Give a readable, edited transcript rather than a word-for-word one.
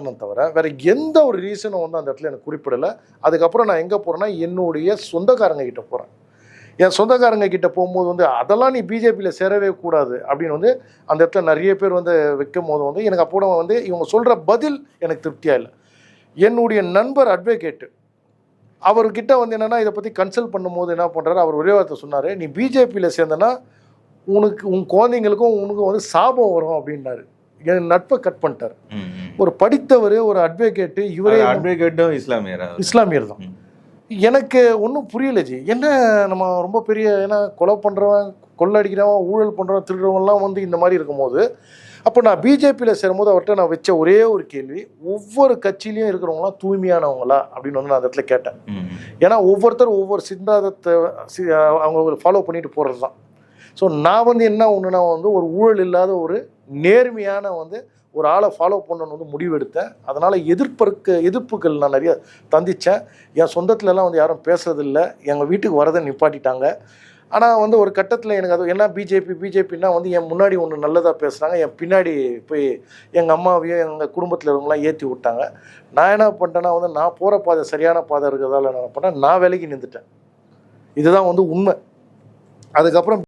காரணம் தவிர வேற எந்த ஒரு ரீசனும் வந்து அந்த இடத்துல எனக்கு குறிப்பிடலை. அதுக்கப்புறம் நான் எங்கே போகிறேன்னா என்னுடைய சொந்தக்காரங்க கிட்ட போகிறேன். என் சொந்தக்காரங்க கிட்ட போகும்போது வந்து அதெல்லாம் நீ பிஜேபியில் சேரவே கூடாது அப்படின்னு வந்து அந்த இடத்துல நிறைய பேர் வந்து வைக்கும் போது வந்து எனக்கு அப்போ வந்து இவங்க சொல்கிற பதில் எனக்கு திருப்தியாக இல்லை. என்னுடைய நண்பர் அட்வொகேட்டு அவர்கிட்ட வந்து என்னென்னா இதை பற்றி கன்சல்ட் பண்ணும்போது என்ன பண்ணுறாரு, அவர் ஒரே வார்த்தை சொன்னார், நீ பிஜேபியில் சேர்ந்தனா உனக்கு உன் குழந்தைங்களுக்கும் உனக்கும் வந்து சாபம் வரும் அப்படின்னாரு. என் நட்பை கட் பண்ணிட்டார். ஒரு படித்தவர், ஒரு அட்வொகேட்டு, இவரே அட்வொகேட்டும் இஸ்லாமியர் தான். எனக்கு ஒன்றும் புரியல ஜி. என்ன நம்ம ரொம்ப பெரிய ஏன்னா கொலை பண்ணுறவன், கொள்ளை அடிக்கிறவன், ஊழல் பண்ணுறவன், திருடுறவன்லாம் வந்து இந்த மாதிரி இருக்கும்போது அப்போ நான் பிஜேபியில் சேரும்போது அவர்கிட்ட நான் வச்ச ஒரே ஒரு கேள்வி, ஒவ்வொரு கட்சியிலையும் இருக்கிறவங்களாம் தூய்மையானவங்களா அப்படின்னு வந்து நான் அந்த இடத்துல கேட்டேன். ஏன்னா ஒவ்வொருத்தரும் ஒவ்வொரு சித்தாந்தத்தை அவங்க ஃபாலோ பண்ணிட்டு போகிறது தான். ஸோ நான் வந்து என்ன ஒன்றுனா வந்து ஒரு ஊழல் இல்லாத ஒரு நேர்மையான வந்து ஒரு ஆளை ஃபாலோ பண்ணணும்னு வந்து முடிவெடுத்தேன். அதனால் எதிர்ப்புகள் நான் நிறைய தந்தித்தேன். என் சொந்தத்துலலாம் வந்து யாரும் பேசுறதில்லை, எங்கள் வீட்டுக்கு வரதை நிப்பாட்டிட்டாங்க. ஆனால் வந்து ஒரு கட்டத்தில் எனக்கு அது என்ன பிஜேபின்னா வந்து என் முன்னாடி ஒன்று நல்லதாக பேசுகிறாங்க, என் பின்னாடி போய் எங்கள் அம்மாவையும் எங்கள் குடும்பத்தில் இருக்கவங்களாம் ஏற்றி விட்டாங்க. நான் என்ன பண்ணிட்டேன்னா வந்து நான் போகிற பாதை சரியான பாதை இருக்கிறதால என்ன பண்ணேன், நான் விலகி நின்றுட்டேன். இதுதான் வந்து உண்மை. அதுக்கப்புறம்